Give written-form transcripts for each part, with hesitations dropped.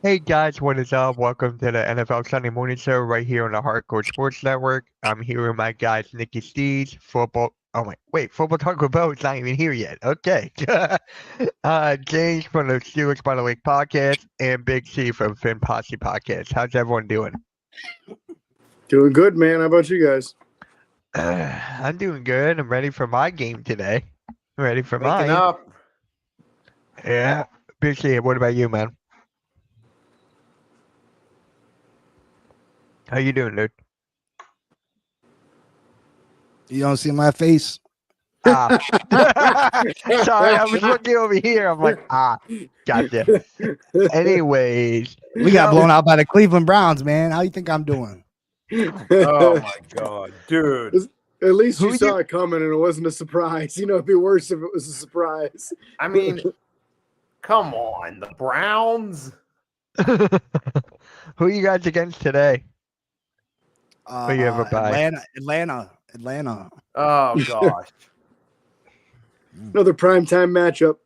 Hey guys, what is up? Welcome to the NFL Sunday Morning Show right here on the Hardcore Sports Network. I'm here with my guys, Nikki Steves, football. Oh my, wait, football talk about is not even here yet. Okay, James from the Steelers by the Lake podcast and Big C from Finn Posse podcast. How's everyone doing? Doing good, man. How about you guys? I'm doing good. I'm ready for my game today. Ready for Waking mine. up. Yeah, Big C. What about you, man? How you doing, dude? You don't see my face? Ah, sorry, I was looking over here. I'm like, gotcha. Anyways, We got so blown out by the Cleveland Browns, man. How you think I'm doing? Oh my god, dude. At least Who you you- saw it coming and it wasn't a surprise. You know, it'd be worse if it was a surprise. I mean, come on, the Browns. who you guys against today? you have a bye. Atlanta. Oh gosh. Another primetime matchup.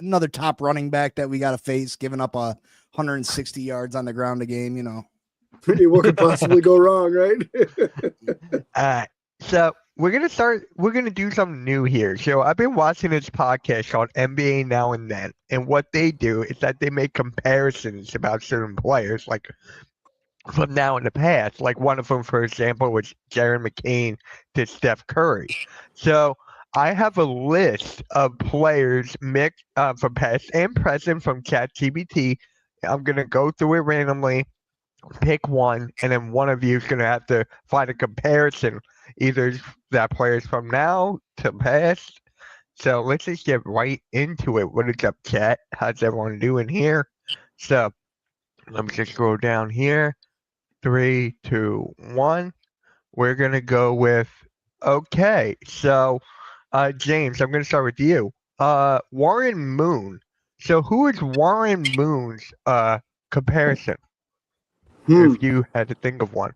Another top running back that we got to face, giving up 160 yards on the ground a game. You know, What could possibly go wrong, right? So we're gonna do something new here. So I've been watching this podcast called NBA Now and Then, and what they do is that they make comparisons about certain players, like from now in the past. Like one of them, for example, was Jaron McCain to Steph Curry. So I have a list of players mixed from past and present from ChatGPT. I'm gonna go through it randomly, pick one, and then one of you is gonna have to find a comparison, either that player's from now to past. So let's just get right into it. What is up, chat? How's everyone doing here? So let me just scroll down here. 3, 2, 1. We're gonna go with okay. So James, I'm gonna start with you. Warren Moon. So who is Warren Moon's comparison? If you had to think of one.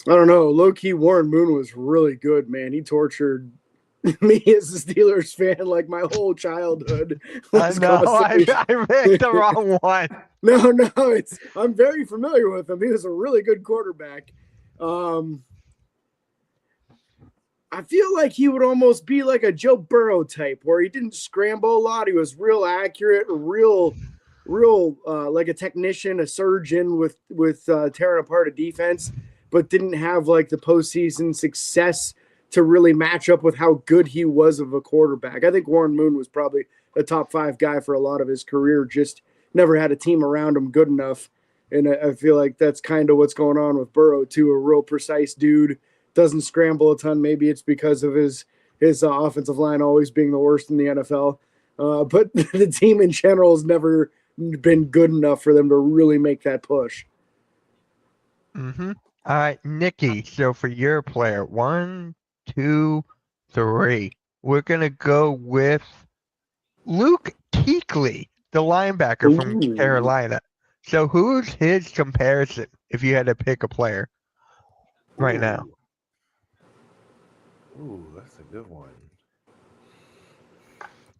I don't know. Low key, Warren Moon was really good, man. He tortured me as a Steelers fan like my whole childhood. I know I picked the wrong one. No, I'm very familiar with him. He was a really good quarterback. I feel like he would almost be like a Joe Burrow type, where he didn't scramble a lot. He was real accurate, real like a technician, a surgeon with tearing apart a defense, but didn't have like the postseason success to really match up with how good he was of a quarterback. I think Warren Moon was probably a top 5 guy for a lot of his career. Just never had a team around him good enough. And I feel like that's kind of what's going on with Burrow too. A real precise dude, doesn't scramble a ton. Maybe it's because of his offensive line always being the worst in the NFL. But the team in general has never been good enough for them to really make that push. Mm-hmm. All right, Nikki. So for your player, 1, 2, 3. We're gonna go with Luke Kuechly, the linebacker from Ooh. Carolina. So who's his comparison if you had to pick a player right now? Ooh, that's a good one.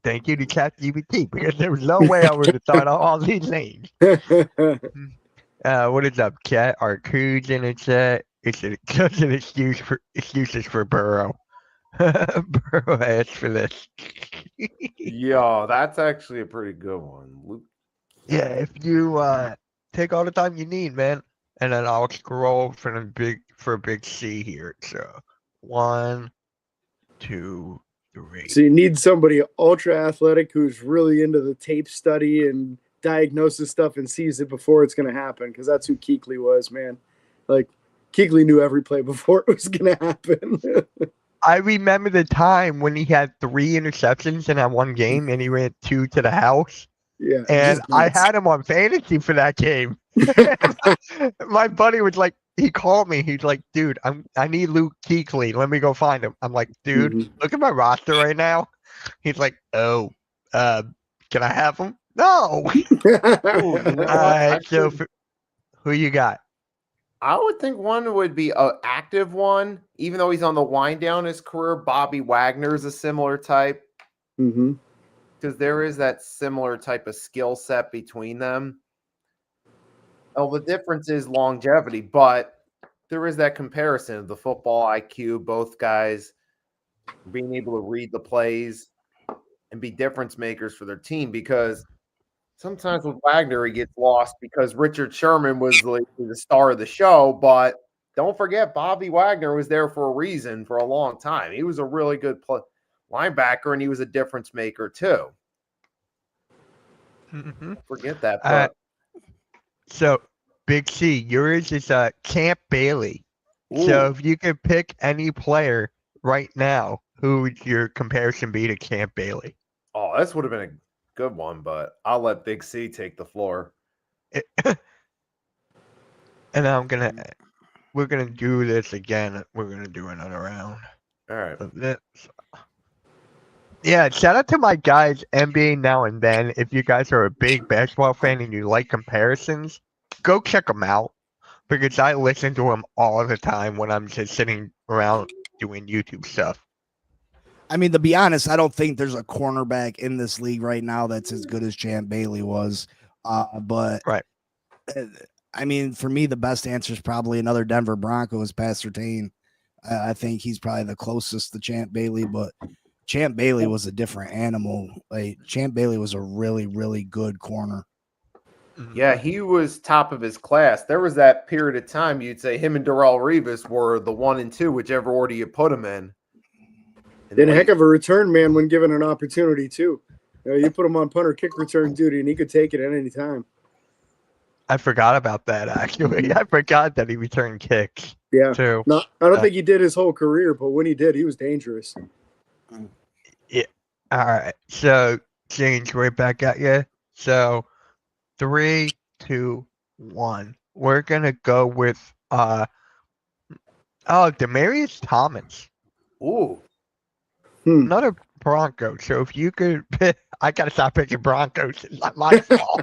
Thank you to ChatGPT, because there was no way I would have thought of all these names. What is up, chat? Our crew's in the chat. It's just an excuses for Burrow. Burrow asked for this. Yo, that's actually a pretty good one. Luke. Yeah, if you take all the time you need, man, and then I'll scroll for big C here. So 1, 2, 3. So you need somebody ultra athletic who's really into the tape study and diagnoses stuff and sees it before it's going to happen, because that's who Kuechly was, man. Like, Kuechly knew every play before it was going to happen. I remember the time when he had 3 interceptions in that one game, and he ran 2 to the house. Yeah, And just I nuts. had him on fantasy for that game. My buddy was like, he called me. He's like, dude, I need Luke Kuechly. Let me go find him. I'm like, dude, Mhm. look at my roster right now. He's like, oh, can I have him? No. Ooh, you know what? So Actually, who you got? I would think one would be an active one, even though he's on the wind down in his career. Bobby Wagner is a similar type. Mm-hmm. because there is that similar type of skill set between them. Oh, the difference is longevity, but there is that comparison of the football IQ, both guys being able to read the plays and be difference makers for their team, because sometimes with Wagner, he gets lost because Richard Sherman was the star of the show, but don't forget Bobby Wagner was there for a reason for a long time. He was a really good linebacker, and he was a difference maker too. Mm-hmm. Forget that, but So, Big C, yours is Camp Bailey. So, ooh, if you could pick any player right now, who would your comparison be to Camp Bailey? oh, this would have been a good one, but I'll let Big C take the floor. And we're gonna do this again. We're gonna do another round All right. of this. Yeah, shout out to my guys, NBA Now and Then. If you guys are a big basketball fan and you like comparisons, go check them out, because I listen to them all the time when I'm just sitting around doing YouTube stuff. I mean, to be honest, I don't think there's a cornerback in this league right now that's as good as Champ Bailey was. But Right. I mean, for me, the best answer is probably another Denver Broncos, Pastor Tain. I think he's probably the closest to Champ Bailey, but Champ Bailey was a different animal. Like, Champ Bailey was a really, really good corner. Yeah, he was top of his class. There was that period of time you'd say him and Darrell Revis were the 1 and 2, whichever order you put them in. Did a heck of a return man when given an opportunity too. You put him on punt or kick return duty, and he could take it at any time. I forgot about that, actually. I forgot that he returned kicks. Yeah. Too. No, I don't think he did his whole career, but when he did, he was dangerous. Yeah. All right. So, James, right back at you. So, 3, 2, 1. We're gonna go with Demaryius Thomas. Ooh. Another Bronco. So if you could pick, I gotta stop picking Broncos. It's not my fault.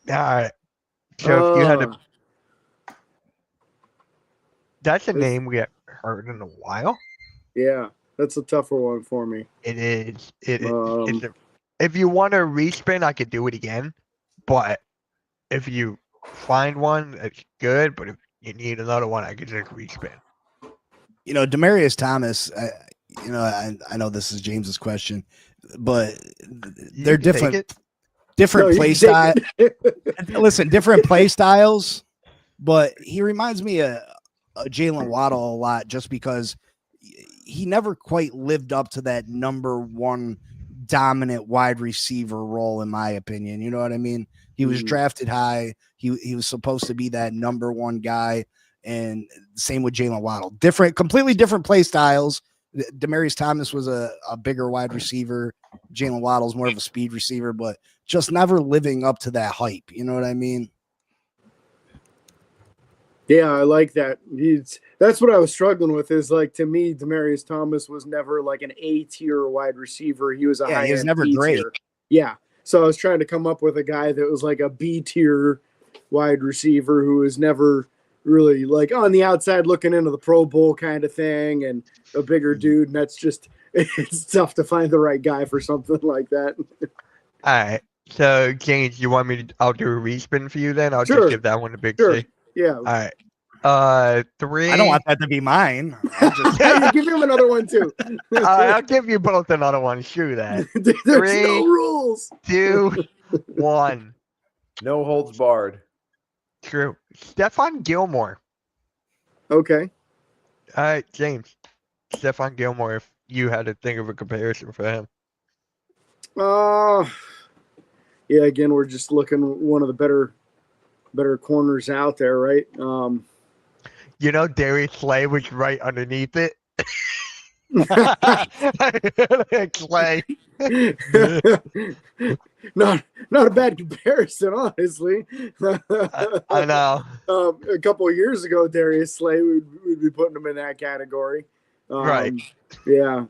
All right. So if you had to, that's a name we haven't heard in a while. Yeah, that's a tougher one for me. It is. If you want to respin, I could do it again. But if you find one, it's good. But if you need another one, I could just respin. You know, Demaryius Thomas, I know this is James's question, but they're different play style. Listen, different play styles, but he reminds me of Jalen Waddle a lot, just because he never quite lived up to that number one dominant wide receiver role, in my opinion. You know what I mean? He was drafted high. He was supposed to be that number one guy. And same with Jalen Waddle. Completely different play styles. Demaryius Thomas was a bigger wide receiver. Jalen Waddle's more of a speed receiver, but just never living up to that hype. You know what I mean? Yeah, I like that. That's what I was struggling with. Is like, to me, Demaryius Thomas was never like an A-tier wide receiver. He was he was never great. Yeah. So I was trying to come up with a guy that was like a B-tier wide receiver who was never really like on the outside looking into the Pro Bowl kind of thing, and a bigger dude. And that's just, it's tough to find the right guy for something like that. All right. So, James, you want me to? I'll do a respin for you then. I'll Sure. just give that one to Big Sure. C. Yeah. All right. 3. I don't want that to be mine. Yeah, give him another one too. I'll give you both another one. Screw that. There's 3, no rules. 2, 1. No holds barred. True. Stephon Gilmore. Okay. All right, James. Stephon Gilmore, if you had to think of a comparison for him. Yeah, again, we're just looking one of the better corners out there, right? You know, Darius Slay was right underneath it. Clay. Not a bad comparison, honestly. I know. A couple of years ago, Darius Slay, we'd be putting him in that category. Right. Yeah.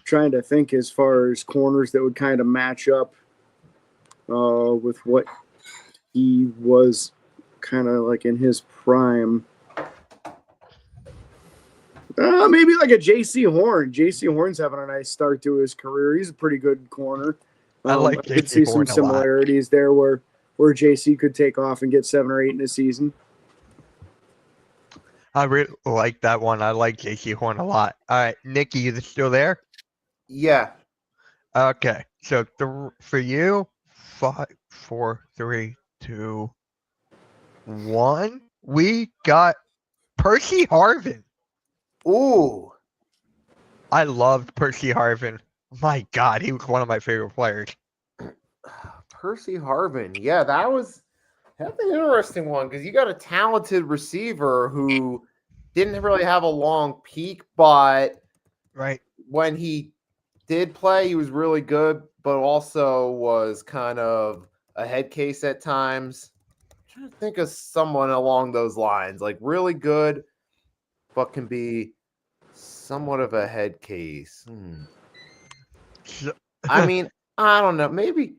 Trying to think as far as corners that would kind of match up with what he was kind of like in his prime. Maybe like a J.C. Horn. J.C. Horn's having a nice start to his career. He's a pretty good corner. I like I could J.C. see Horn some a lot. similarities there where J.C. could take off and get 7 or 8 in a season. I really like that one. I like J.C. Horn a lot. All right, Nikki, you still there? Yeah. Okay, so for you, 5, 4, 3, 2, 1. We got Percy Harvin. Ooh. I loved Percy Harvin. My God, he was one of my favorite players. Percy Harvin. Yeah, that's an interesting one because you got a talented receiver who didn't really have a long peak, but Right. when he did play, he was really good, but also was kind of a head case at times. I'm trying to think of someone along those lines, like really good, but can be somewhat of a head case. I mean, I don't know. Maybe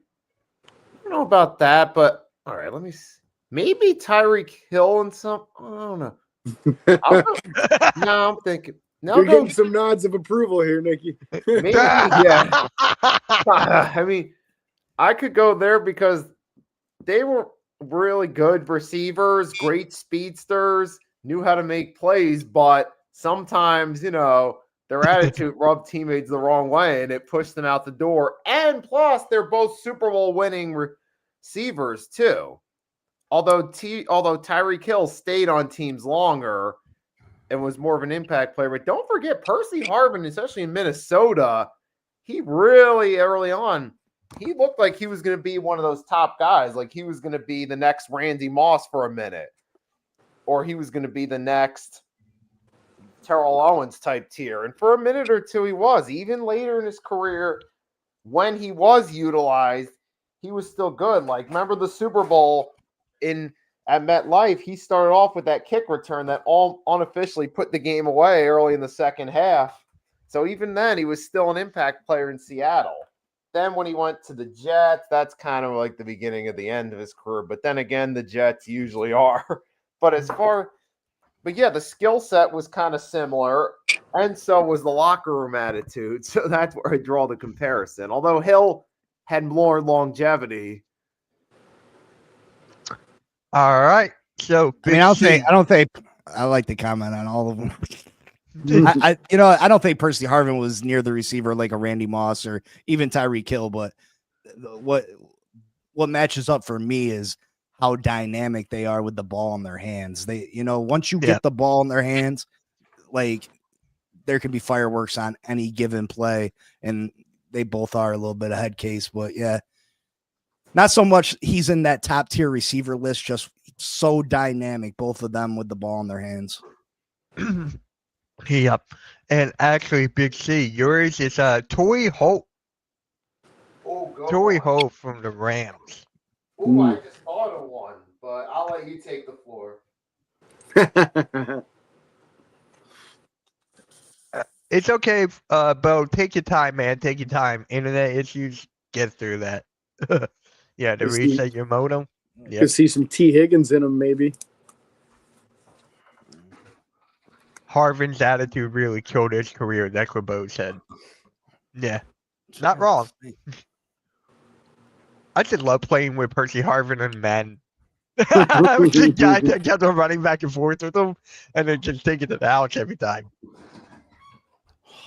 I don't know about that, but all right, let me see. Maybe Tyreek Hill and some. I don't know. No, I'm thinking. No, You're getting some nods of approval here, Nikki. Maybe, yeah. I mean, I could go there because they were really good receivers, great speedsters, knew how to make plays, but sometimes, their attitude rubbed teammates the wrong way and it pushed them out the door. And plus, they're both Super Bowl winning receivers too. Although Tyreek Hill stayed on teams longer and was more of an impact player. But don't forget Percy Harvin, especially in Minnesota, he really early on, he looked like he was going to be one of those top guys. Like he was going to be the next Randy Moss for a minute. Or he was going to be the next Terrell Owens type tier. And for a minute or two, he was. Even later in his career, when he was utilized, he was still good. Like, remember the Super Bowl at MetLife, he started off with that kick return that all unofficially put the game away early in the second half. So even then, he was still an impact player in Seattle. Then when he went to the Jets, that's kind of like the beginning of the end of his career. But then again, the Jets usually are. But yeah, the skill set was kind of similar, and so was the locker room attitude. So that's where I draw the comparison. Although Hill had more longevity. All right. So I mean, I don't think I like to comment on all of them. I don't think Percy Harvin was near the receiver like a Randy Moss or even Tyreek Hill, but what matches up for me is how dynamic they are with the ball in their hands. They, once you get the ball in their hands, like there could be fireworks on any given play, and they both are a little bit of head case, but yeah. Not so much he's in that top tier receiver list, just so dynamic, both of them with the ball in their hands. Yep. And actually, Big C, yours is Torrey Holt. Torrey Holt from the Rams. Oh, I just thought of one, but I'll let you take the floor. It's okay, Bo. Take your time, man. Take your time. Internet issues, get through that. Yeah, to reset your modem. You could see some T. Higgins in him, maybe. Harvin's attitude really killed his career. That's what Bo said. Yeah, not wrong. I just love playing with Percy Harvin and Madden. I was the guy that kept on running back and forth with him, and then just take it to the house every time.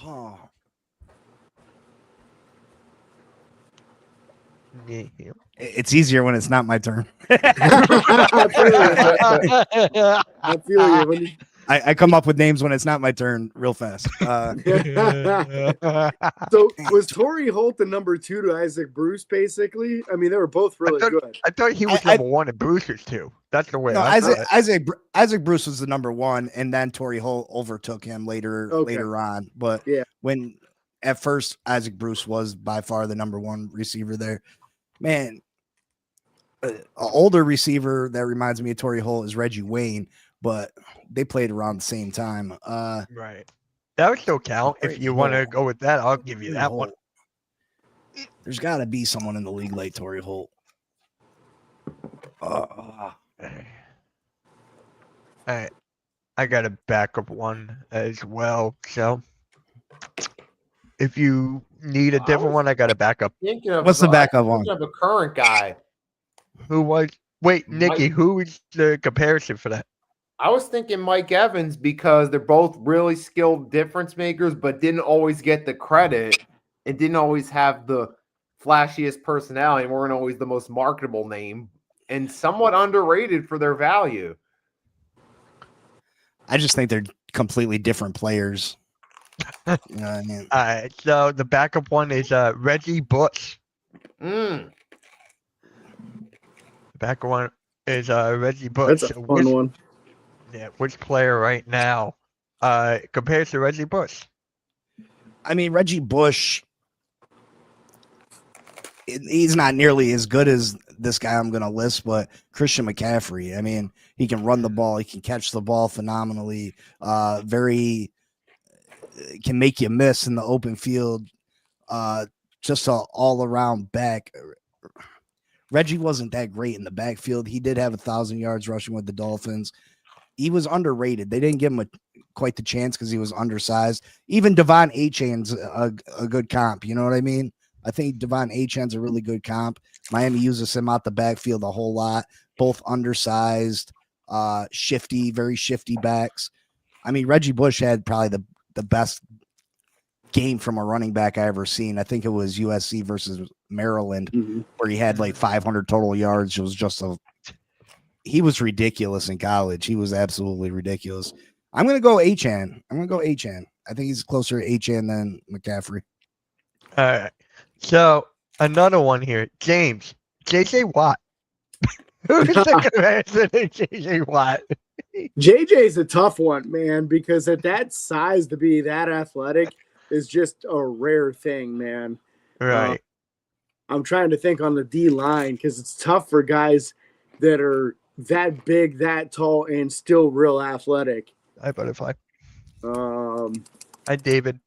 Oh. Yeah. It's easier when it's not my turn. I feel you. I come up with names when it's not my turn real fast. So was Torrey Holt the number 2 to Isaac Bruce, basically? I mean, they were both really good. I thought he was number 1 and Bruce's too. That's the way I saw it. Isaac Bruce was the number 1, and then Torrey Holt overtook him later on. But when at first Isaac Bruce was by far the number 1 receiver there. Man, an older receiver that reminds me of Torrey Holt is Reggie Wayne, but they played around the same time. Right. That would still count. If you want to go with that, I'll give you that one. There's got to be someone in the league like Torrey Holt. All right. I got a backup one as well. So if you need a different one, I got a backup. What's the backup one? Of a current guy. Who was? Wait, Nikki, Mike, who is the comparison for that? I was thinking Mike Evans because they're both really skilled difference makers, but didn't always get the credit and didn't always have the flashiest personality and weren't always the most marketable name and somewhat underrated for their value. I just think they're completely different players. You know what I mean? All right, so the backup one is Reggie Bush. Mm. The backup one is Reggie Bush. That's a fun one. Yeah, which player right now compares to Reggie Bush? I mean, Reggie Bush, he's not nearly as good as this guy I'm going to list, but Christian McCaffrey. I mean, he can run the ball. He can catch the ball phenomenally. Can make you miss in the open field. Just an all-around back. Reggie wasn't that great in the backfield. He did have 1,000 yards rushing with the Dolphins. He was underrated. They didn't give him quite the chance because he was undersized. Even Devon Achane's a good comp. You know what I mean? I think Devon Achane's a really good comp. Miami uses him out the backfield a whole lot. Both undersized, shifty, very shifty backs. I mean, Reggie Bush had probably the best game from a running back I ever seen. I think it was USC versus Maryland, where he had like 500 total yards. It was just he was ridiculous in college. He was absolutely ridiculous. I'm going to go Achane. I think he's closer to Achane than McCaffrey. All right. So another one here, James, JJ Watt. Who's the comparison to JJ Watt? JJ's a tough one, man, because at that size to be that athletic is just a rare thing, man. Right. I'm trying to think on the D line because it's tough for guys that are that big, that tall, and still real athletic. Hi, Butterfly. Hi, David.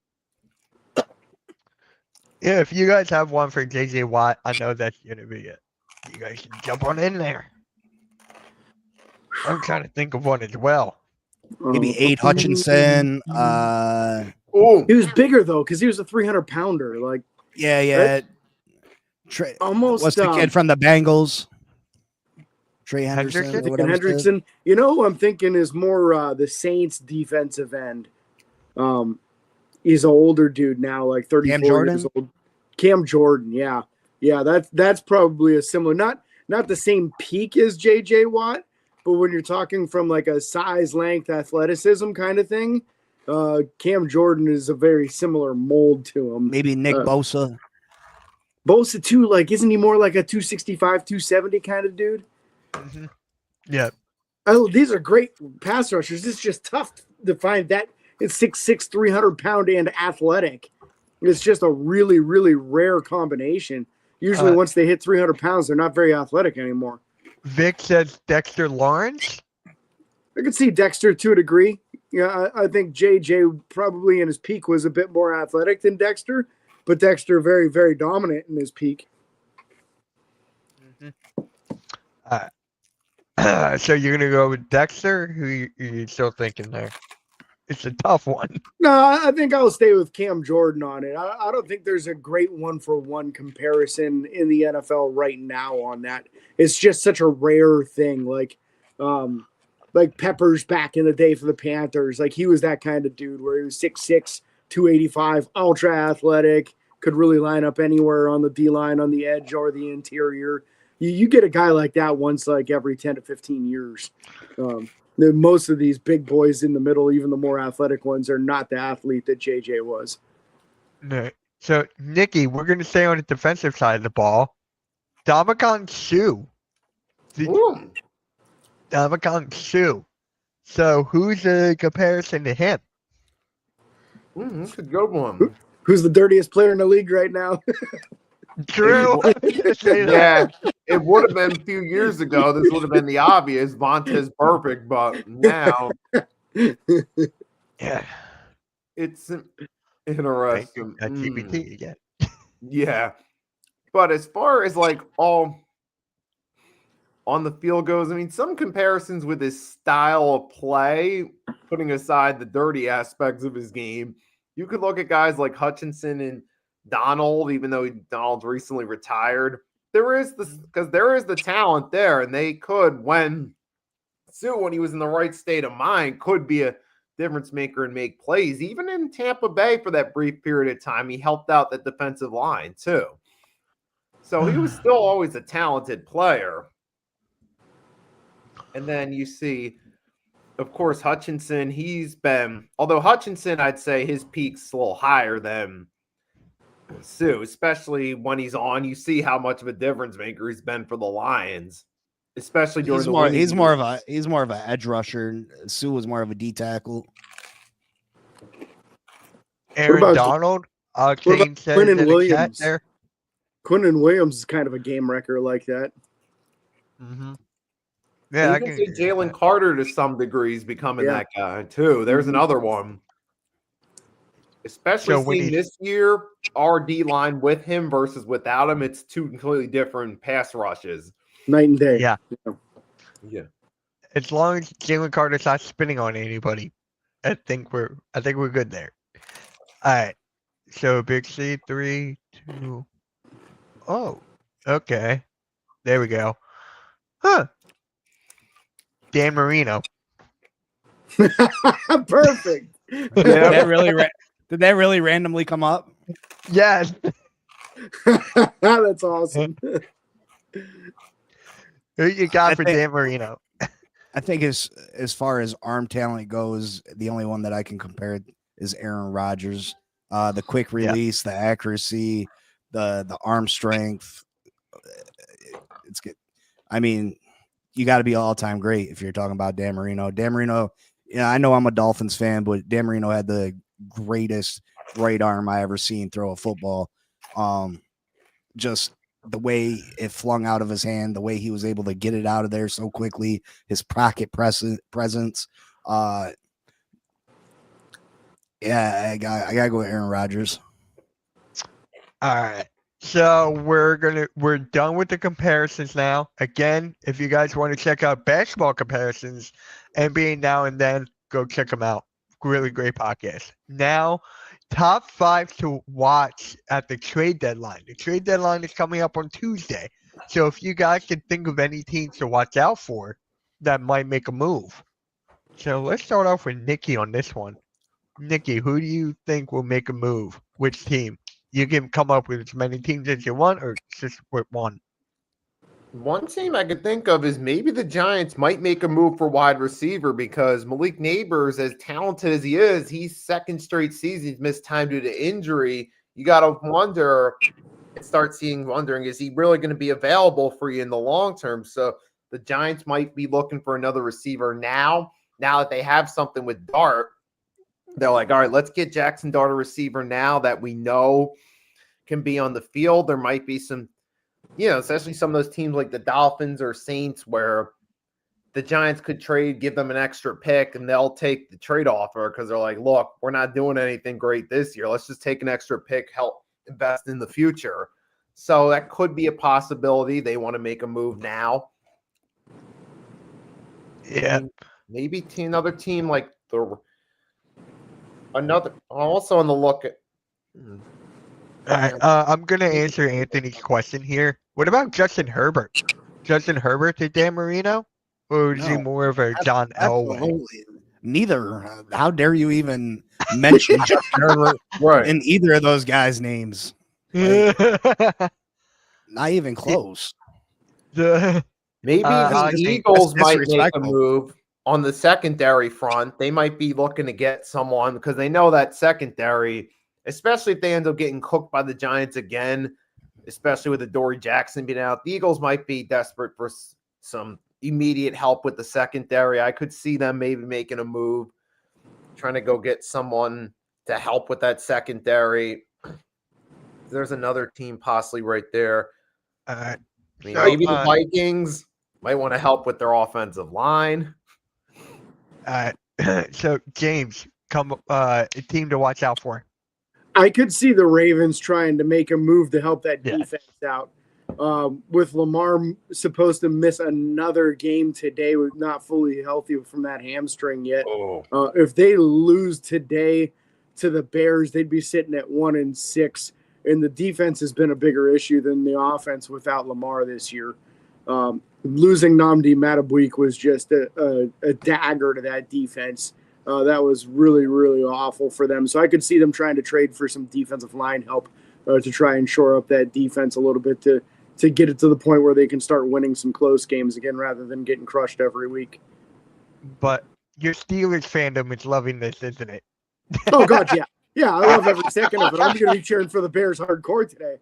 Yeah, if you guys have one for JJ Watt, I know that's gonna be it. You guys can jump on in there. I'm trying to think of one as well. Maybe Aid Hutchinson. He was bigger though because he was a 300-pounder. Like, yeah. Almost. What's the kid from the Bengals? Trey Hendrickson. You know who I'm thinking is more the Saints defensive end. He's an older dude now, like 34 years old. Cam Jordan, yeah. That's probably a similar, not the same peak as JJ Watt, but when you're talking from like a size, length, athleticism kind of thing, Cam Jordan is a very similar mold to him. Maybe Nick Bosa. Bosa too, like isn't he more like a 265, 270 kind of dude? Mm-hmm. Yeah. Oh, these are great pass rushers. It's just tough to find that. It's 6'6", 300-pound and athletic. It's just a really, really rare combination. Usually once they hit 300 pounds, they're not very athletic anymore. Vic says Dexter Lawrence. I could see Dexter to a degree. Yeah, I think JJ probably in his peak was a bit more athletic than Dexter, but Dexter very, very dominant in his peak. So you're going to go with Dexter? Who you still thinking there? It's a tough one. No, I think I'll stay with Cam Jordan on it. I don't think there's a great one-for-one comparison in the NFL right now on that. It's just such a rare thing. Like Peppers back in the day for the Panthers. Like he was that kind of dude where he was 6'6", 285, ultra athletic, could really line up anywhere on the D-line, on the edge or the interior. You get a guy like that once like every 10 to 15 years. Most of these big boys in the middle, even the more athletic ones, are not the athlete that JJ was. No. So, Nikki, we're going to stay on the defensive side of the ball. Ndamukong Suh. Ndamukong Suh. So, who's the comparison to him? That's a good one. Who's the dirtiest player in the league right now? True. Yeah, it would have been a few years ago. This would have been the obvious Vontaze Burfict, but now, yeah, it's interesting. GPT again. Yeah, but as far as like all on the field goes. I mean, some comparisons with his style of play, putting aside the dirty aspects of his game, you could look at guys like Hutchinson and Donald, even though Donald's recently retired. There is the talent there, and they could, when he was in the right state of mind, could be a difference maker and make plays. Even in Tampa Bay for that brief period of time, he helped out that defensive line too. So he was still always a talented player. And then you see, of course, Hutchinson. Although Hutchinson, I'd say his peak's a little higher than Sue, especially when he's on. You see how much of a difference maker he's been for the Lions, especially during he's more of an edge rusher. Sue was more of a D tackle. Aaron Donald. Shane says Quinnen Williams. There. Quinnen Williams is kind of a game wrecker like that. Mm-hmm. Yeah, I can see Jalen Carter to some degree is becoming that guy too. There's another one. Especially seeing this year, our D line with him versus without him, it's two completely different pass rushes. Night and day. Yeah. Yeah. As long as Jalen Carter's not spinning on anybody, I think we're good there. All right. So big C, 3, 2. Oh, okay. There we go. Huh. Dan Marino. Perfect. Did that really randomly come up? Yes. That's awesome. Who you got for Dan Marino? I think as far as arm talent goes, the only one that I can compare is Aaron Rodgers. The quick release, the accuracy, the arm strength. It's good. I mean, you got to be all-time great if you're talking about Dan Marino. Dan Marino, I know I'm a Dolphins fan, but Dan Marino had the greatest right arm I ever seen throw a football. Just the way it flung out of his hand, the way he was able to get it out of there so quickly, his pocket presence. I gotta go with Aaron Rodgers. All right. So we're done with the comparisons now. Again, if you guys want to check out basketball comparisons, NBA Now and Then, go check them out. Really great podcast. Now, top 5 to watch at the trade deadline. The trade deadline is coming up on Tuesday. So if you guys can think of any teams to watch out for that might make a move. So let's start off with Nikki on this one. Nikki, who do you think will make a move? Which team? You can come up with as many teams as you want, or just with one. One team I could think of is maybe the Giants might make a move for wide receiver because Malik Neighbors, as talented as he is, he's second straight season he's missed time due to injury. You got to wondering, is he really going to be available for you in the long term? So the Giants might be looking for another receiver now that they have something with Dart. They're like, all right, let's get Jackson Dart a receiver now that we know can be on the field. There might be some, especially some of those teams like the Dolphins or Saints where the Giants could trade, give them an extra pick, and they'll take the trade offer because they're like, look, we're not doing anything great this year. Let's just take an extra pick, help invest in the future. So that could be a possibility. They want to make a move now. Yeah. And maybe another team like also on the look at. All right, I'm going to answer Anthony's question here. What about Justin Herbert? Justin Herbert to Dan Marino? Or is he more of a John Elway? Neither. How dare you even mention Justin Herbert in either of those guys' names? Like, not even close. Maybe the Eagles might make a move on the secondary front. They might be looking to get someone because they know that secondary, especially if they end up getting cooked by the Giants again, especially with Adoree Jackson being out, the Eagles might be desperate for some immediate help with the secondary. I could see them maybe making a move, trying to go get someone to help with that secondary. There's another team possibly right there. Maybe the Vikings might want to help with their offensive line. So James, a team to watch out for. I could see the Ravens trying to make a move to help that defense out. with Lamar supposed to miss another game today, with not fully healthy from that hamstring yet. If they lose today to the Bears, they'd be sitting at 1-6, and the defense has been a bigger issue than the offense without Lamar this year. Losing Nnamdi Madubuike was just a dagger to that defense. That was really, really awful for them. So I could see them trying to trade for some defensive line help to try and shore up that defense a little bit to get it to the point where they can start winning some close games again rather than getting crushed every week. But your Steelers fandom is loving this, isn't it? Oh, God, yeah. Yeah, I love every second of it. I'm going to be cheering for the Bears hardcore today.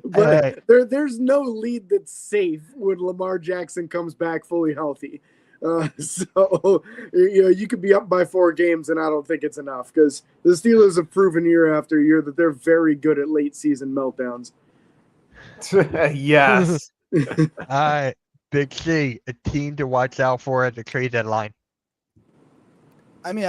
but there's no lead that's safe when Lamar Jackson comes back fully healthy. So you could be up by 4 games, and I don't think it's enough because the Steelers have proven year after year that they're very good at late season meltdowns. Yes. All right, Big C, a team to watch out for at the trade deadline. I mean,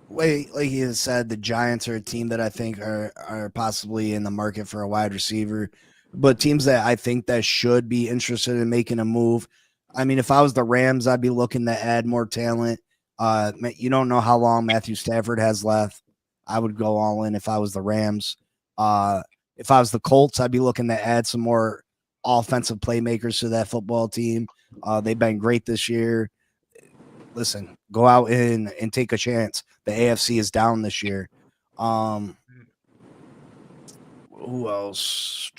like he has said, the Giants are a team that I think are possibly in the market for a wide receiver, but teams that I think that should be interested in making a move. I mean, if I was the Rams, I'd be looking to add more talent. You don't know how long Matthew Stafford has left. I would go all in if I was the Rams. If I was the Colts, I'd be looking to add some more offensive playmakers to that football team. They've been great this year. Listen, go out and take a chance. The AFC is down this year. Who else?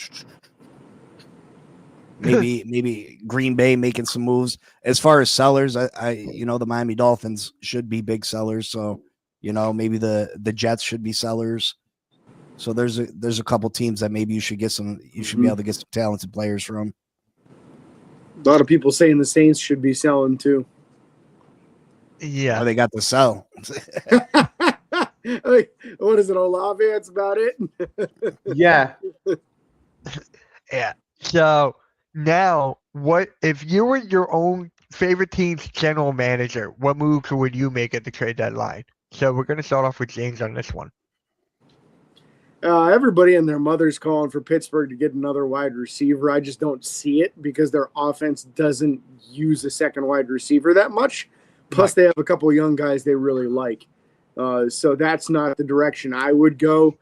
Maybe Green Bay making some moves. As far as sellers, I the Miami Dolphins should be big sellers. So, maybe the Jets should be sellers. So there's a couple teams that maybe you should be able to get some talented players from. A lot of people saying the Saints should be selling too. Yeah, they got to sell. What is it, Olave? That's about it. Yeah. Yeah. So now, what if you were your own favorite team's general manager? What moves would you make at the trade deadline? So we're going to start off with James on this one. Everybody and their mother's calling for Pittsburgh to get another wide receiver. I just don't see it because their offense doesn't use a second wide receiver that much. Plus, they have a couple of young guys they really like. So that's not the direction I would go.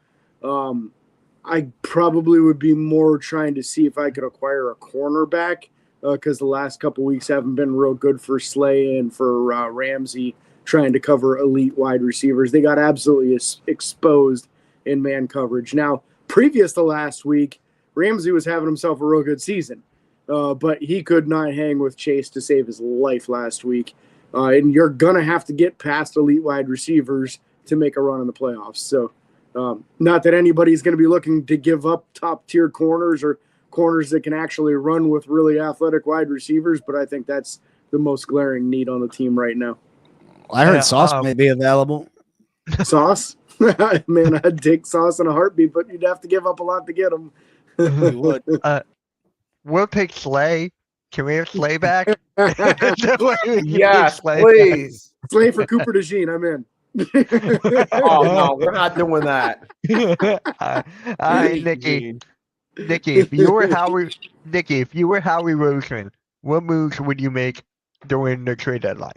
I probably would be more trying to see if I could acquire a cornerback because the last couple of weeks haven't been real good for Slay and for Ramsey trying to cover elite wide receivers. They got absolutely exposed in man coverage. Now, previous to last week, Ramsey was having himself a real good season, but he could not hang with Chase to save his life last week. And you're going to have to get past elite wide receivers to make a run in the playoffs. So not that anybody's going to be looking to give up top-tier corners or corners that can actually run with really athletic wide receivers, but I think that's the most glaring need on the team right now. I heard Sauce may be available. Sauce? Man, I'd take Sauce in a heartbeat, but you'd have to give up a lot to get him. Would. We'll take Slay. Can we have Slay back? Yes, please. Slay for Cooper DeJean. I'm in. Oh no, we're not doing that. All right, Nikki, if you were Howie Roseman, what moves would you make during the trade deadline?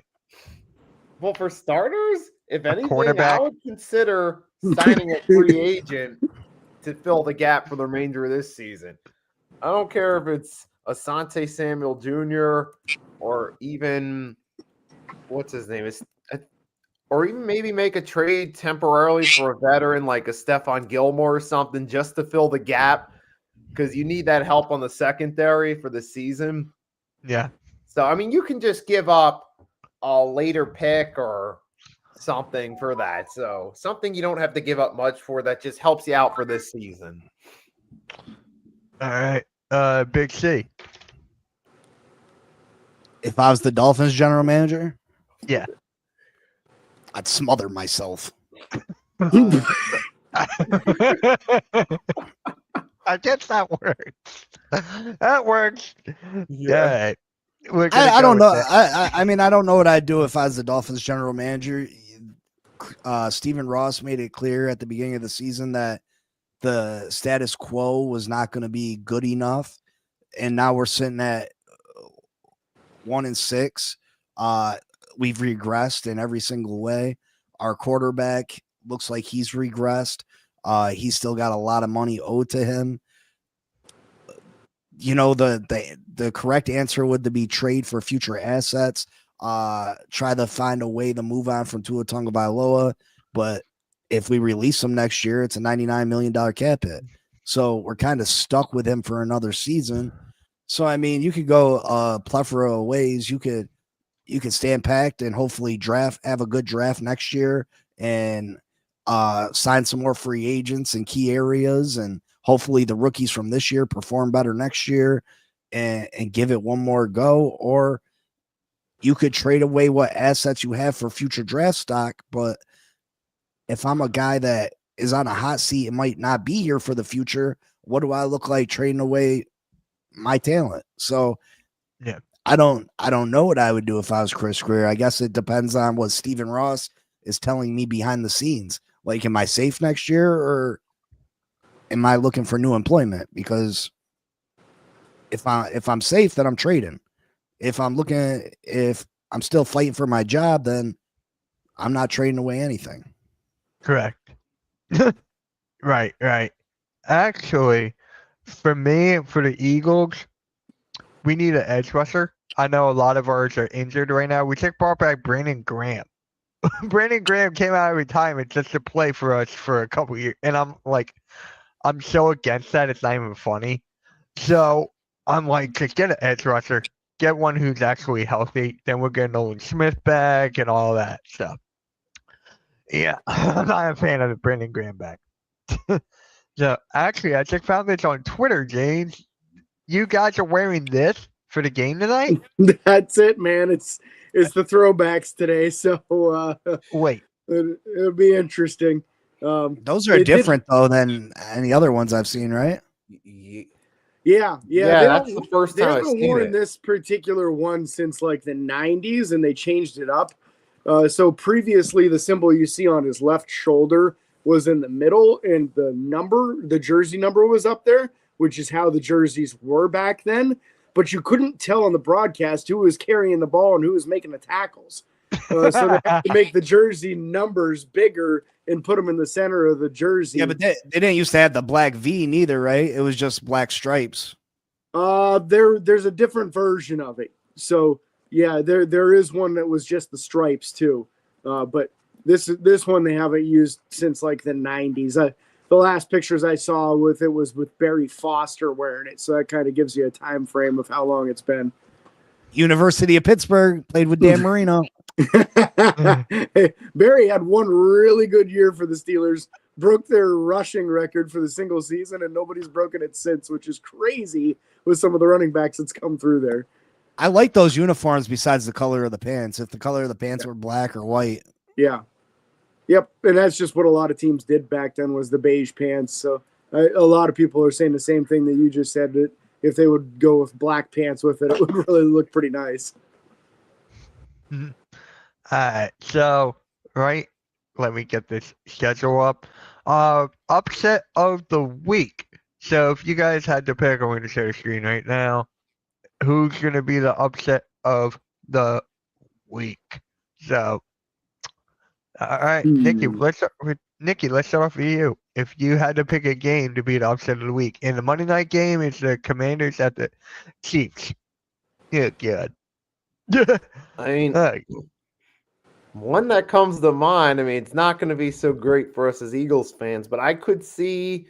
Well, for starters, if anything, quarterback. I would consider signing a free agent to fill the gap for the remainder of this season. I don't care if it's Asante Samuel Jr. or even what's his name is, or even maybe make a trade temporarily for a veteran like a Stephon Gilmore or something just to fill the gap because you need that help on the secondary for the season. Yeah. So I mean, you can just give up a later pick or something for that. So something you don't have to give up much for that just helps you out for this season. All right. Big C. If I was the Dolphins general manager, Yeah. I'd smother myself. I guess that works. That works. Yeah. I don't know. I mean, I don't know what I'd do if I was the Dolphins general manager. Stephen Ross made it clear at the beginning of the season that the status quo was not going to be good enough, and now we're sitting at 1-6. We've regressed in every single way. Our quarterback looks like he's regressed. He's still got a lot of money owed to him. You know, the correct answer would be trade for future assets. Try to find a way to move on from Tua Tagovailoa, but if we release him next year, it's a $99 million cap hit. So we're kind of stuck with him for another season. So I mean, you could go a plethora of ways. You could stand packed and hopefully have a good draft next year and sign some more free agents in key areas, and hopefully the rookies from this year perform better next year and give it one more go. Or you could trade away what assets you have for future draft stock. But if I'm a guy that is on a hot seat and might not be here for the future, what do I look like trading away my talent? So yeah, I don't know what I would do if I was Chris Grier. I guess it depends on what Stephen Ross is telling me behind the scenes. Like, am I safe next year, or am I looking for new employment? Because if I'm safe, then I'm trading. If I'm still fighting for my job, then I'm not trading away anything. Correct. Right. Actually, for me, for the Eagles, we need an edge rusher. I know a lot of ours are injured right now. We just brought back Brandon Graham. Brandon Graham came out of retirement just to play for us for a couple years. And I'm like, I'm so against that. It's not even funny. So I'm like, just get an edge rusher. Get one who's actually healthy. Then we'll get Nolan Smith back and all that stuff. Yeah, I'm not a fan of the Brandon Graham back. So actually, I just found this on Twitter, James. You guys are wearing this for the game tonight? That's it, man. It's the throwbacks today, so wait, it'll be interesting. Those are different though than any other ones I've seen, right? Yeah. That's the first time I've haven't seen worn it. this particular one since like the 90s, and they changed it up. So previously, the symbol you see on his left shoulder was in the middle, and the jersey number was up there, which is how the jerseys were back then. But you couldn't tell on the broadcast who was carrying the ball and who was making the tackles. So they had to make the jersey numbers bigger and put them in the center of the jersey. Yeah, but they didn't used to have the black V neither, right? It was just black stripes. There's a different version of it. So yeah, there is one that was just the stripes too. But this one they haven't used since like the 90s. The last pictures I saw with it was with Barry Foster wearing it. So that kind of gives you a time frame of how long it's been. University of Pittsburgh, played with Dan Marino. Barry had one really good year for the Steelers, broke their rushing record for the single season, and nobody's broken it since, which is crazy with some of the running backs that's come through there. I like those uniforms besides the color of the pants. If the color of the pants were black or white. Yeah. Yep. And that's just what a lot of teams did back then, was the beige pants. So a lot of people are saying the same thing that you just said, that if they would go with black pants with it, it would really look pretty nice. All right. So, right, let me get this schedule up. Upset of the week. So if you guys had to pick, I'm going to share the screen right now. Who's going to be the upset of the week? So, all right, Nikki, let's start off with you. If you had to pick a game to be the upset of the week, and the Monday night game is the Commanders at the Chiefs. Yeah, good. I mean, one that comes to mind, I mean, it's not going to be so great for us as Eagles fans, but I could see,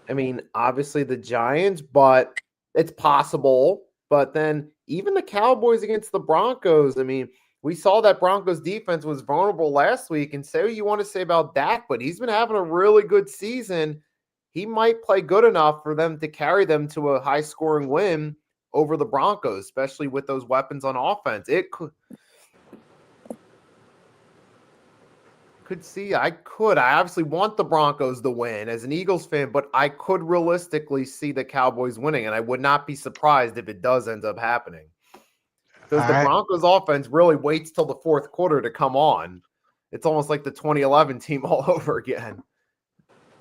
I mean, obviously the Giants, but it's possible. But then even the Cowboys against the Broncos, I mean, we saw that Broncos defense was vulnerable last week, and say what you want to say about Dak, but he's been having a really good season. He might play good enough for them to carry them to a high-scoring win over the Broncos, especially with those weapons on offense. It could see. I obviously want the Broncos to win as an Eagles fan, but I could realistically see the Cowboys winning, and I would not be surprised if it does end up happening. Because the Broncos offense really waits till the fourth quarter to come on. It's almost like the 2011 team all over again.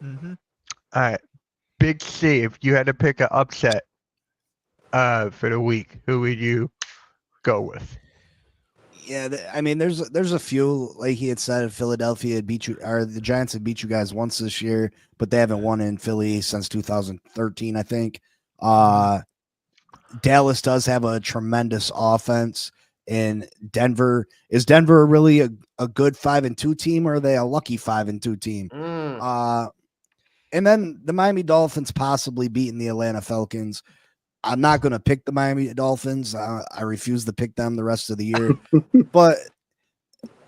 Mm-hmm. All right. Big C, if you had to pick an upset for the week, who would you go with? Yeah, I mean, there's a few, like he had said, Philadelphia had beat you, or the Giants had beat you guys once this year, but they haven't won in Philly since 2013, I think. Dallas does have a tremendous offense, and Denver really a good 5-2 team, or are they a lucky 5-2 team? And then the Miami Dolphins possibly beating the Atlanta Falcons. I'm not going to pick the Miami Dolphins. I refuse to pick them the rest of the year. But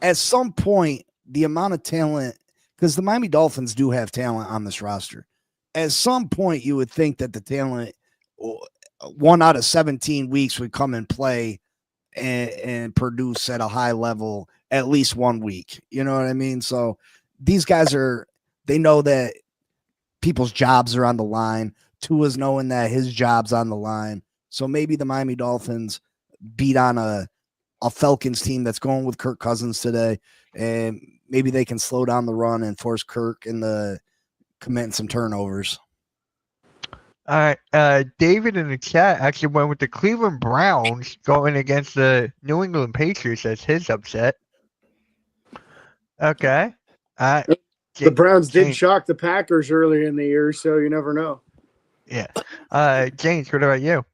at some point, the amount of talent, because the Miami Dolphins do have talent on this roster, at some point you would think that the talent, 1 out of 17 weeks, would come and play and produce at a high level at least 1 week. You know what I mean? So these guys they know that people's jobs are on the line. Tua's knowing that his job's on the line. So maybe the Miami Dolphins beat on a Falcons team that's going with Kirk Cousins today, and maybe they can slow down the run and force Kirk into committing some turnovers. All right. David in the chat actually went with the Cleveland Browns going against the New England Patriots as his upset. Okay. The Browns did shock the Packers earlier in the year, so you never know. Yeah. James, what about you?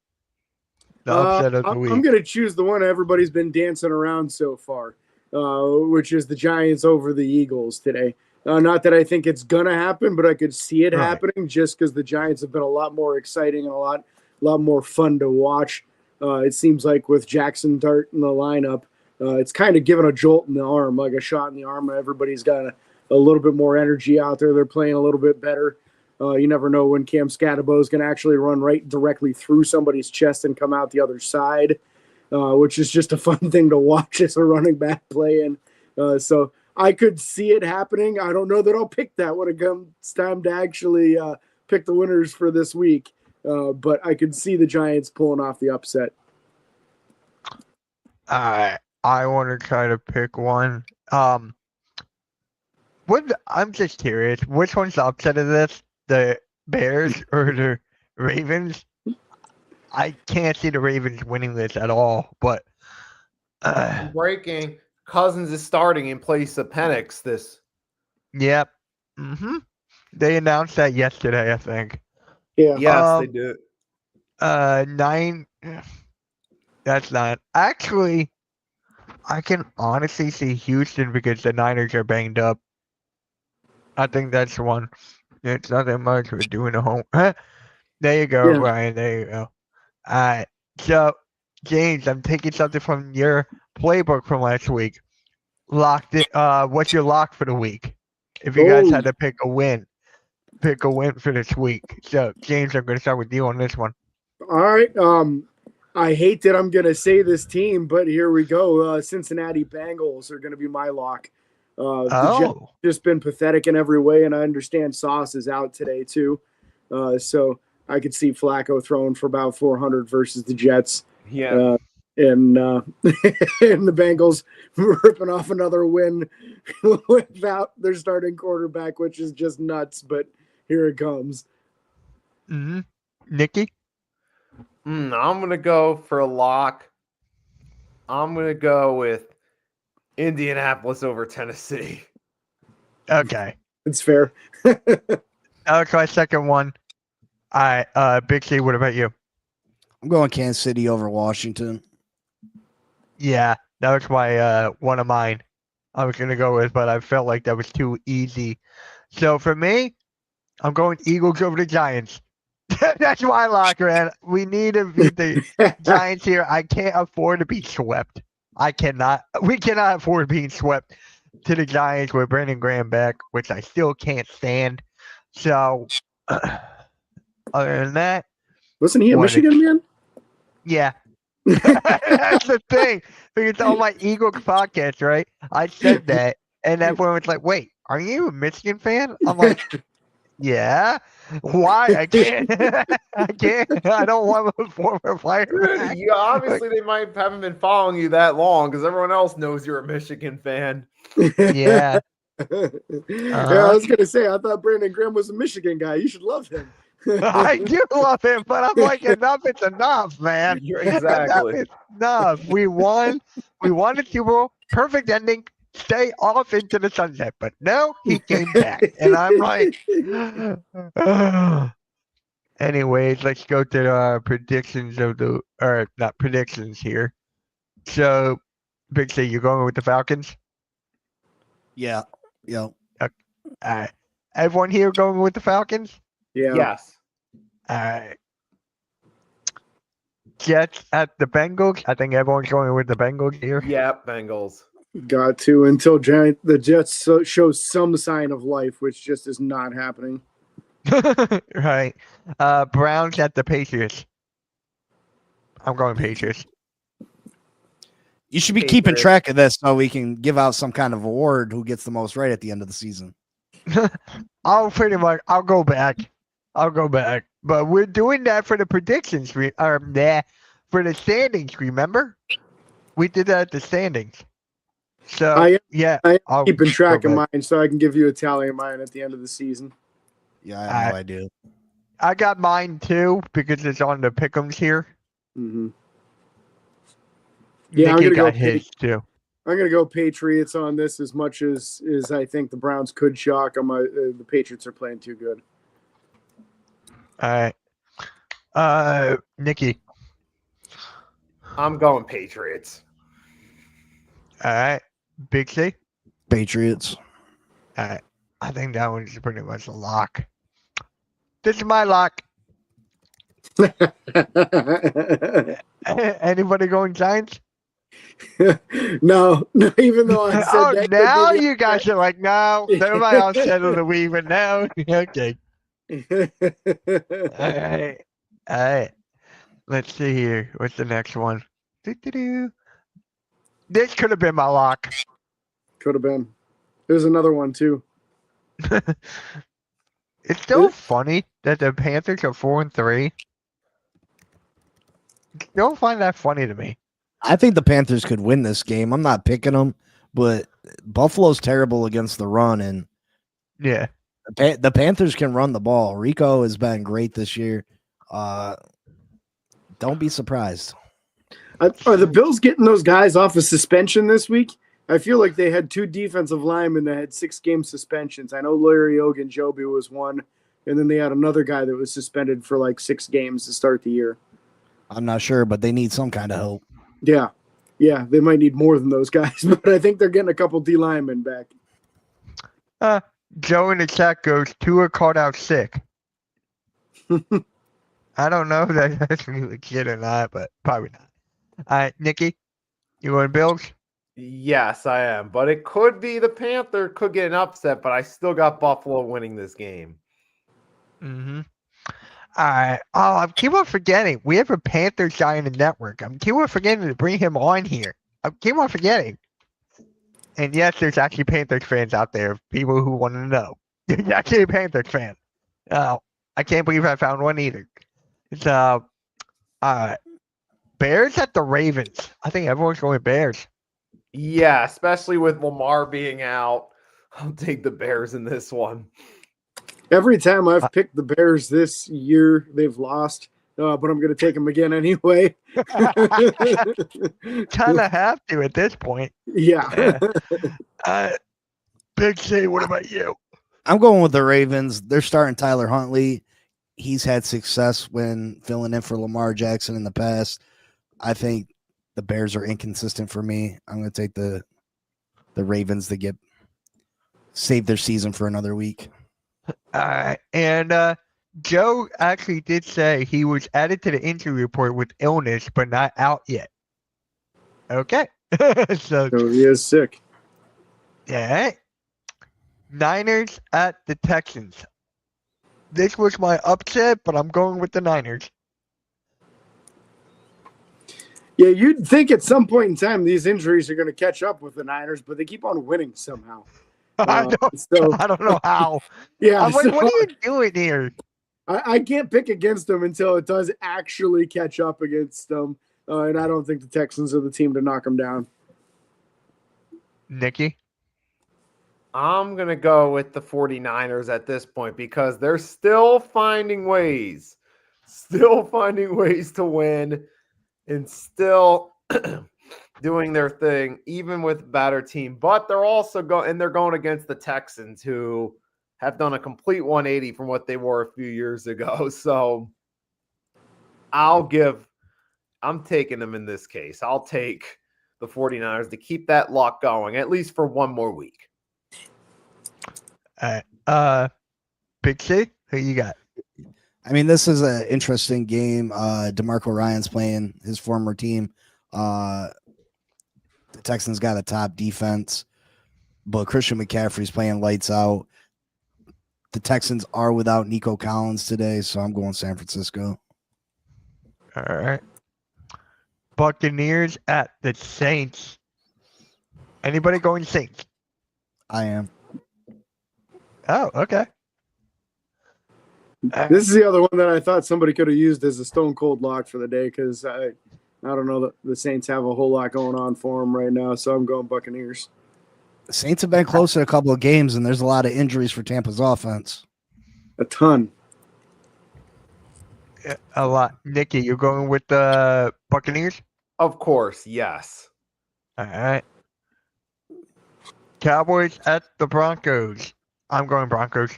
The upset of the week. I'm going to choose the one everybody's been dancing around so far, which is the Giants over the Eagles today. Not that I think it's going to happen, but I could see it happening just because the Giants have been a lot more exciting and a lot more fun to watch. It seems like with Jackson Dart in the lineup, it's kind of given a jolt in the arm, like a shot in the arm. Everybody's got a little bit more energy out there. They're playing a little bit better. You never know when Cam Scatabo is going to actually run right directly through somebody's chest and come out the other side, which is just a fun thing to watch as a running back playing. So I could see it happening. I don't know that I'll pick that when it comes time to actually pick the winners for this week, but I could see the Giants pulling off the upset. I want to try to pick one. I'm just curious, which one's the upset of this? The Bears or the Ravens? I can't see the Ravens winning this at all, but breaking Cousins is starting in place of Penix this. Yep. They announced that yesterday, I think. Yeah. Yes, they did. 9. That's 9. Actually, I can honestly see Houston because the Niners are banged up. I think that's one. It's not that much. We're doing a home. There you go, Ryan. There you go. All right. So, James, I'm taking something from your playbook from last week. What's your lock for the week? If you guys had to pick a win for this week. So, James, I'm going to start with you on this one. All right. I hate that I'm going to say this team, but here we go. Cincinnati Bengals are going to be my lock. The Jets just been pathetic in every way, and I understand Sauce is out today too. So I could see Flacco throwing for about 400 versus the Jets. Yeah. And the Bengals ripping off another win without their starting quarterback, which is just nuts, but here it comes. Nikki? I'm going to go for a lock. I'm going to go with Indianapolis over Tennessee. Okay. It's fair. Alex, my second one. Big C, what about you? I'm going Kansas City over Washington. Yeah, that was my one of mine I was going to go with, but I felt like that was too easy. So for me, I'm going Eagles over the Giants. That's my lock, man. We need to beat the Giants here. I can't afford to be swept. We cannot afford being swept to the Giants with Brandon Graham back, which I still can't stand. So, other than that. Wasn't he a Michigan man? Yeah. That's the thing. Because on my Eagles podcast, right? I said that, and everyone was like, wait, are you a Michigan fan? I'm like, yeah. Why? I can't. I can't. I don't want a former player. Yeah, obviously they haven't been following you that long because everyone else knows you're a Michigan fan. Yeah. Yeah, I was gonna say I thought Brandon Graham was a Michigan guy. You should love him. I do love him, but I'm like, enough is enough, man. Exactly. Enough is enough. We won. We won the Super Bowl. Perfect ending. Stay off into the sunset. But no, he came back. And I'm like, anyways, let's go to predictions of the, or not predictions here. So, Big C, you're going with the Falcons? Yeah. Yeah. Everyone here going with the Falcons? Yeah. Yes. All right. Jets at the Bengals. I think everyone's going with the Bengals here. Yep, Bengals. Got to until the Jets show some sign of life, which just is not happening. Right. Browns at the Patriots. I'm going Patriots. You should be keeping track of this so we can give out some kind of award who gets the most right at the end of the season. I'll go back. But we're doing that for the predictions. For the standings, remember? We did that at the standings. So, I I'll keeping track of back. mine so I can give you a tally of mine at the end of the season. Yeah, I have no idea. I got mine too because it's on the pick'ems here. Mm-hmm. Yeah, Nicky got his too. I'm going to go Patriots on this as much as I think the Browns could shock them. The Patriots are playing too good. All right. Nicky. I'm going Patriots. All right. Big C. Patriots. All right. I think that one's pretty much a lock. This is my lock. Anybody going Giants? No, even though I said that. Now you guys are like, no, everybody else said of the week, but no. Okay. All right. Let's see here. What's the next one? This could have been my lock. Could have been. There's another one too. It's still funny that the Panthers are 4-3. Don't find that funny to me. I think the Panthers could win this game. I'm not picking them, but Buffalo's terrible against the run, and yeah, the Panthers can run the ball. Rico has been great this year. Don't be surprised. Are the Bills getting those guys off of suspension this week? I feel like they had 2 defensive linemen that had 6-game suspensions. I know Larry Ogunjobi was one, and then they had another guy that was suspended for like 6 games to start the year. I'm not sure, but they need some kind of help. Yeah, they might need more than those guys, but I think they're getting a couple D linemen back. Joe in the chat goes, Tua called out sick. I don't know if that's legit or not, but probably not. All right, Nicky, you want Bills? Yes, I am. But it could be the Panther could get an upset, but I still got Buffalo winning this game. Mm-hmm. All right. Oh, I keep on forgetting. We have a Panthers guy in the network. I'm keep on forgetting to bring him on here. I keep on forgetting. And yes, there's actually Panthers fans out there, people who want to know. There's actually a Panthers fan. I can't believe I found one either. It's Bears at the Ravens. I think everyone's going Bears. Yeah, especially with Lamar being out. I'll take the Bears in this one. Every time I've picked the Bears this year, they've lost. But I'm going to take them again anyway. Kind of have to at this point. Yeah. Big C, what about you? I'm going with the Ravens. They're starting Tyler Huntley. He's had success when filling in for Lamar Jackson in the past. I think the Bears are inconsistent for me. I'm going to take the Ravens to save their season for another week. And Joe actually did say he was added to the injury report with illness, but not out yet. Okay. so he is sick. Yeah. Niners at the Texans. This was my upset, but I'm going with the Niners. Yeah, you'd think at some point in time these injuries are going to catch up with the Niners, but they keep on winning somehow. I don't know how. Yeah, I'm like, what are you doing here? I can't pick against them until it does actually catch up against them, and I don't think the Texans are the team to knock them down. Nicky? I'm going to go with the 49ers at this point because they're still finding ways to win and still doing their thing, even with a better team. But they're also going against the Texans, who have done a complete 180 from what they were a few years ago. So I'm taking them in this case. I'll take the 49ers to keep that luck going, at least for one more week. Big C, who you got? I mean, this is an interesting game. DeMarco Ryan's playing his former team. The Texans got a top defense, but Christian McCaffrey's playing lights out. The Texans are without Nico Collins today, so I'm going San Francisco. All right. Buccaneers at the Saints. Anybody going Saints? I am. Oh, okay. This is the other one that I thought somebody could have used as a stone cold lock for the day because I don't know, the Saints have a whole lot going on for them right now, so I'm going Buccaneers. The Saints have been close to a couple of games, and there's a lot of injuries for Tampa's offense. A ton. A lot. Nikki, you're going with the Buccaneers? Of course, yes. All right. Cowboys at the Broncos. I'm going Broncos.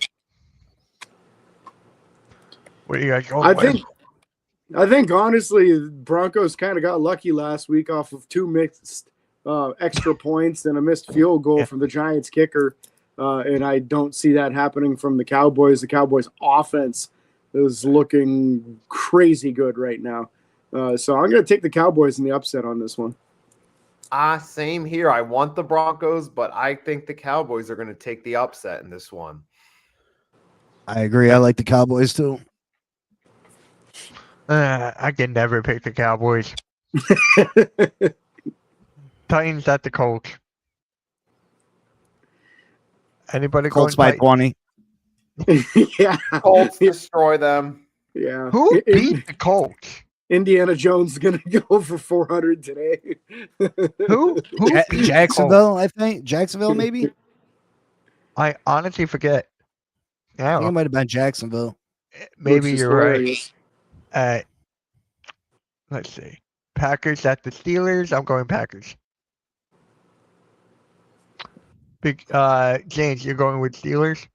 What are you guys going with? I think honestly, Broncos kind of got lucky last week off of two mixed extra points and a missed field goal from the Giants kicker. And I don't see that happening from the Cowboys. The Cowboys offense is looking crazy good right now. So I'm going to take the Cowboys in the upset on this one. Same here. I want the Broncos, but I think the Cowboys are going to take the upset in this one. I agree. I like the Cowboys too. I can never pick the Cowboys. Titans at the Colts. Anybody Colts going by 20? Yeah. Colts destroy them. Yeah. Who beat the Colts? Indiana Jones is going to go for 400 today. Who beat the Jacksonville, I think. Jacksonville, maybe? I honestly forget. I think it might have been Jacksonville. Maybe you're right. Let's see. Packers at the Steelers. I'm going Packers. Big James, you're going with Steelers?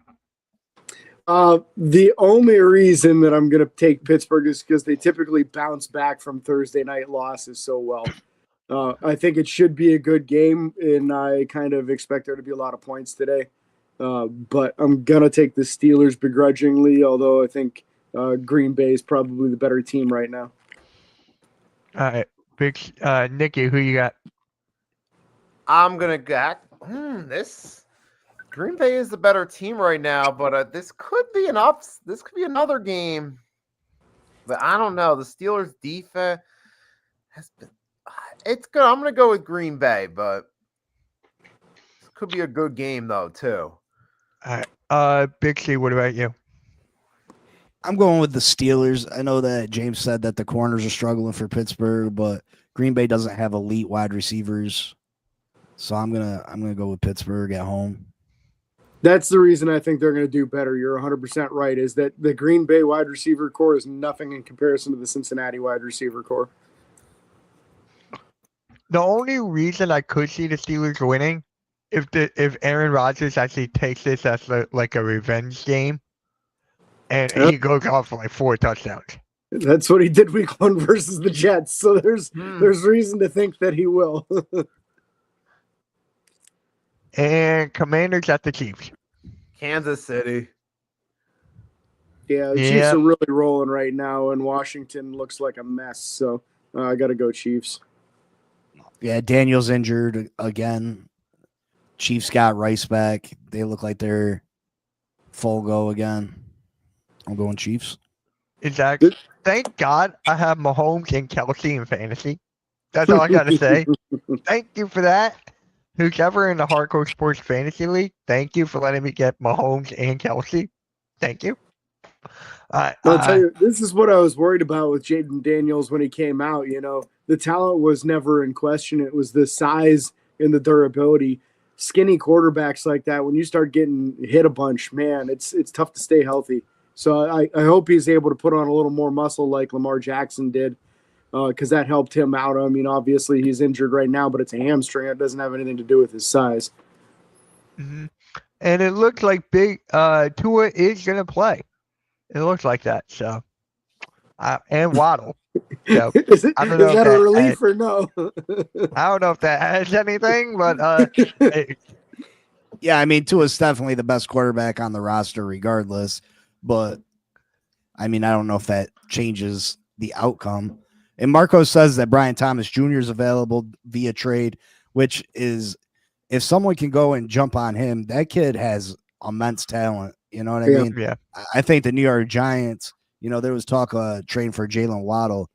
The only reason that I'm going to take Pittsburgh is because they typically bounce back from Thursday night losses so well. I think it should be a good game, and I kind of expect there to be a lot of points today. But I'm going to take the Steelers begrudgingly, although I think Green Bay is probably the better team right now. All right. Big Nikki, who you got? I'm going to get this. Green Bay is the better team right now, but this could be This could be another game, but I don't know. The Steelers' defense has been. It's good. I'm going to go with Green Bay, but this could be a good game though too. All right. Big C, what about you? I'm going with the Steelers. I know that James said that the corners are struggling for Pittsburgh, but Green Bay doesn't have elite wide receivers, so I'm gonna go with Pittsburgh at home. That's the reason I think they're going to do better. You're 100% right, is that the Green Bay wide receiver core is nothing in comparison to the Cincinnati wide receiver core. The only reason I could see the Steelers winning if Aaron Rodgers actually takes this as like a revenge game and he goes off for like 4 touchdowns. That's what he did week 1 versus the Jets. So there's reason to think that he will. And Commanders at the Chiefs. Kansas City. Yeah, the Chiefs are really rolling right now, and Washington looks like a mess. So I got to go Chiefs. Yeah, Daniel's injured again. Chiefs got Rice back. They look like they're full go again. I'm going Chiefs. Exactly. Thank God I have Mahomes and Kelsey in fantasy. That's all I got to say. Thank you for that. Who's ever in the Hardcorr Sports Fantasy League, thank you for letting me get Mahomes and Kelsey. Thank you. I'll tell you, this is what I was worried about with Jaden Daniels when he came out. You know, the talent was never in question. It was the size and the durability. skinny quarterbacks like that, when you start getting hit a bunch, man, it's tough to stay healthy. So I hope he's able to put on a little more muscle like Lamar Jackson did, because that helped him out. I mean, obviously he's injured right now, but it's a hamstring. It doesn't have anything to do with his size. Mm-hmm. And it looks like big Tua is going to play. It looks like that. So, and Waddle. So, is that a relief or no? I don't know if that has anything, but yeah, I mean, Tua's definitely the best quarterback on the roster, regardless. But I mean, I don't know if that changes the outcome. And Marco says that Brian Thomas Jr. is available via trade, which is, if someone can go and jump on him, that kid has immense talent. You know what I mean? Yeah. I think the New York Giants, there was talk of trading for Jalen Waddle.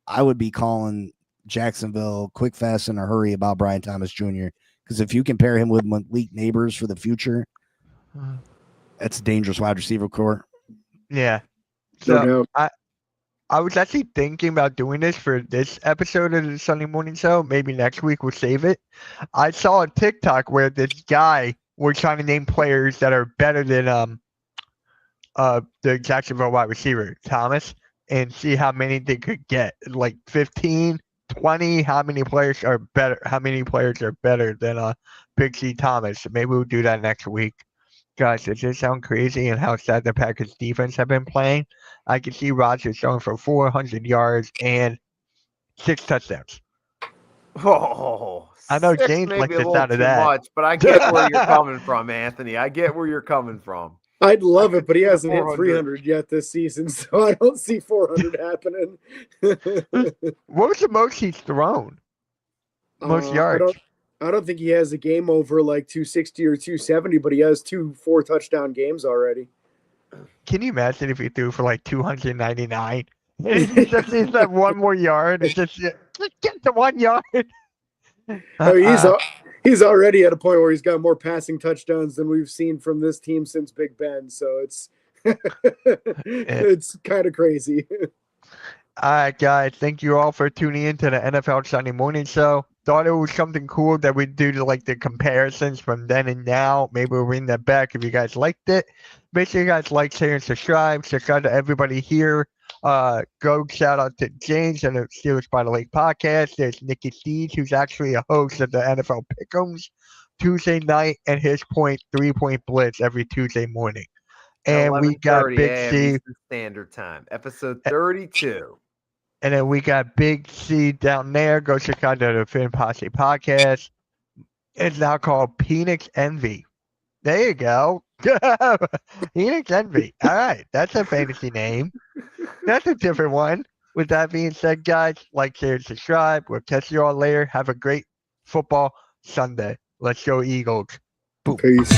I would be calling Jacksonville quick, fast, in a hurry about Brian Thomas Jr. Because if you compare him with Malik Neighbors for the future, that's a dangerous wide receiver core. Yeah. So I was actually thinking about doing this for this episode of the Sunday Morning Show. Maybe next week we'll save it. I saw a TikTok where this guy was trying to name players that are better than the Jacksonville wide receiver, Thomas, and see how many they could get. Like 15, 20, how many players are better than Big C Thomas. Maybe we'll do that next week. Guys, does this sound crazy and how sad the Packers defense have been playing? I can see Rodgers throwing for 400 yards and 6 touchdowns. Oh, I know James likes the sound of that. Much, but I get where you're coming from, Anthony. I get where you're coming from. I'd love it, but he hasn't hit 300 yet this season, so I don't see 400 happening. What was the most he's thrown? Most yards? I don't think he has a game over like 260 or 270, but he has 2 4-touchdown games already. Can you imagine if he threw for like 299? He just needs that one more yard. It's just get the 1 yard. He's already at a point where he's got more passing touchdowns than we've seen from this team since Big Ben. So it's it's kind of crazy. All right, guys. Thank you all for tuning in to the NFL Sunday Morning Show. Thought it was something cool that we do to like the comparisons from then and now. Maybe we'll bring that back if you guys liked it. Make sure you guys like, share, and subscribe. Subscribe to everybody here. Go shout out to James and the Steelers by the Lake podcast. There's Nikki Steeds, who's actually a host of the NFL Pick'ems Tuesday night, and his 3-point blitz every Tuesday morning. And we got Big C Standard Time, episode 32. And then we got Big C down there. Go check out the Finn Posse podcast. It's now called Phoenix Envy. There you go. Phoenix Envy. All right. That's a fantasy name. That's a different one. With that being said, guys, like, share, and subscribe. We'll catch you all later. Have a great football Sunday. Let's go Eagles. Boom. Peace.